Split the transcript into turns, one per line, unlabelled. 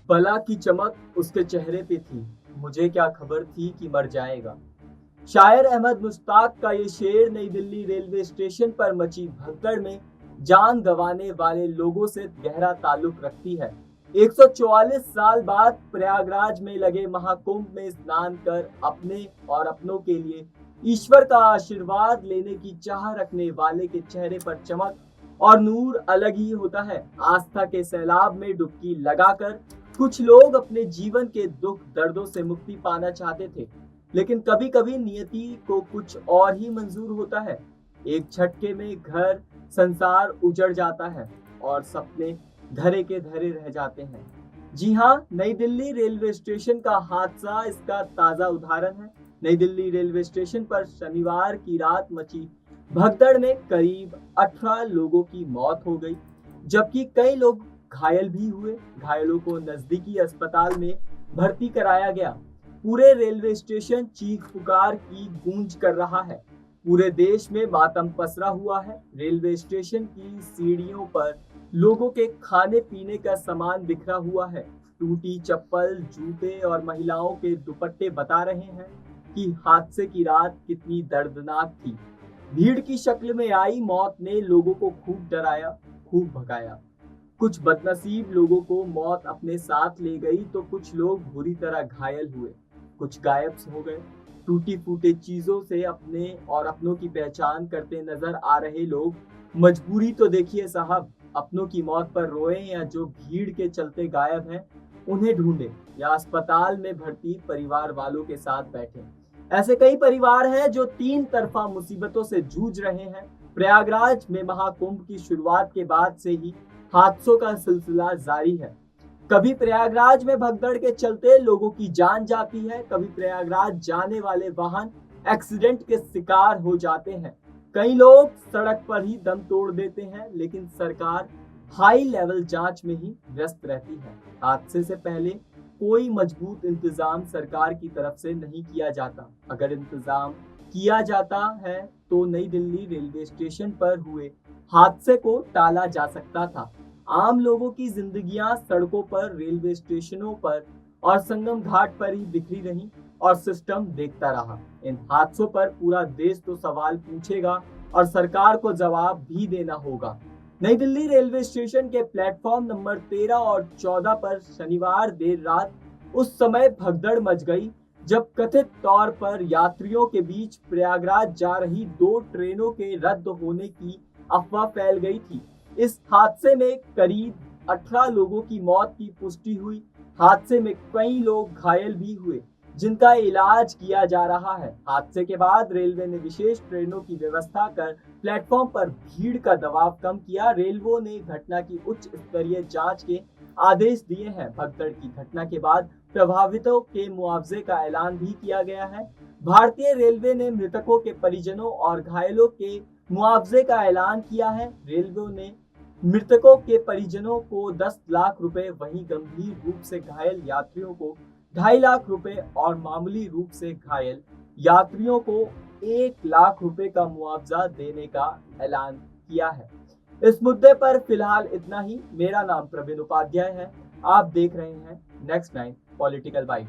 बला की चमक उसके चेहरे पे थी। मुझे क्या खबर थी कि मर जाएगा। शायर अहमद मुश्ताक का ये शेर नई दिल्ली रेलवे स्टेशन पर मची भगदड़ में जान गंवाने वाले लोगों से गहरा ताल्लुक रखती है। 144 साल बाद प्रयागराज में लगे महाकुंभ में स्नान कर अपने और अपनों के लिए ईश्वर का आशीर्वाद लेने की चाह रखने वाले के चेहरे पर चमक और नूर अलग ही होता है। आस्था के सैलाब में डुबकी लगाकर कुछ लोग अपने जीवन के दुख दर्दों से मुक्ति पाना चाहते थे, लेकिन कभी कभी नियति को कुछ और ही मंजूर होता है। एक झटके में घर संसार उजड़ जाता है और सपने धरे के धरे रह जाते हैं। जी हाँ, नई दिल्ली रेलवे स्टेशन का हादसा इसका ताजा उदाहरण है। नई दिल्ली रेलवे स्टेशन पर शनिवार की रात मची भगदड़ में करीब 18 लोगों की मौत हो गई, जबकि कई लोग घायल भी हुए। घायलों को नजदीकी अस्पताल में भर्ती कराया गया। पूरे रेलवे स्टेशन चीख पुकार की गूंज कर रहा है। पूरे देश में मातम पसरा हुआ है। रेलवे स्टेशन की सीढ़ियों पर लोगों के खाने पीने का सामान बिखरा हुआ है। टूटी चप्पल, जूते और महिलाओं के दुपट्टे बता रहे हैं कि हादसे की रात कितनी दर्दनाक थी। भीड़ की शक्ल में आई मौत ने लोगों को खूब डराया, खूब भगाया। कुछ बदनसीब लोगों को मौत अपने साथ ले गई तो कुछ लोग बुरी तरह घायल हुए, कुछ गायब हो गए। टूटी फूटी चीजों से अपने और अपनों की पहचान करते नजर आ रहे लोग मजबूरी तो देखिए साहब, अपनों की मौत पर रोए या जो भीड़ के चलते गायब हैं उन्हें ढूंढे या अस्पताल में भर्ती परिवार वालों के साथ बैठे। ऐसे कई परिवार हैं जो तीन तरफा मुसीबतों से जूझ रहे हैं। प्रयागराज में महाकुंभ की शुरुआत के बाद से ही हादसों का सिलसिला जारी है। कभी प्रयागराज में भगदड़ के चलते लोगों की जान जाती है, कभी प्रयागराज जाने वाले वाहन एक्सीडेंट के शिकार हो जाते हैं। कई लोग सड़क पर ही दम तोड़ देते हैं, लेकिन सरकार हाई लेवल जांच में ही व्यस्त रहती है। हादसे से पहले कोई मजबूत इंतजाम सरकार की तरफ से नहीं किया जाता। अगर इंतजाम किया जाता है तो नई दिल्ली रेलवे स्टेशन पर हुए हादसे को टाला जा सकता था। आम लोगों की जिंदगियां सड़कों पर, रेलवे स्टेशनों पर और संगम घाट पर ही बिखरी रही और सिस्टम देखता रहा। इन हादसों पर पूरा देश तो सवाल पूछेगा और सरकार को जवाब भी देना होगा। नई दिल्ली रेलवे स्टेशन के प्लेटफॉर्म नंबर 13 और 14 पर शनिवार देर रात उस समय भगदड़ मच गई जब कथित तौर पर यात्रियों के बीच प्रयागराज जा रही दो ट्रेनों के रद्द होने की अफवाह फैल गई थी। इस हादसे में करीब 18 लोगों की मौत की पुष्टि हुई। हादसे में कई लोग घायल भी हुए, जिनका इलाज किया जा रहा है। हादसे के बाद रेलवे ने विशेष ट्रेनों की व्यवस्था कर प्लेटफॉर्म पर भीड़ का दबाव कम किया। रेलवे ने घटना की उच्च स्तरीय जांच के आदेश दिए हैं। भगदड़ की घटना के बाद प्रभावितों के मुआवजे का ऐलान भी किया गया है। भारतीय रेलवे ने मृतकों के परिजनों और घायलों के मुआवजे का ऐलान किया है। रेलवे ने मृतकों के परिजनों को 10 लाख रुपए, वहीं गंभीर रूप से घायल यात्रियों को 2.5 लाख रुपए और मामूली रूप से घायल यात्रियों को 1 लाख रुपए का मुआवजा देने का ऐलान किया है। इस मुद्दे पर फिलहाल इतना ही। मेरा नाम प्रवीण उपाध्याय है। आप देख रहे हैं नेक्स्ट 9 पॉलिटिकल बाइट।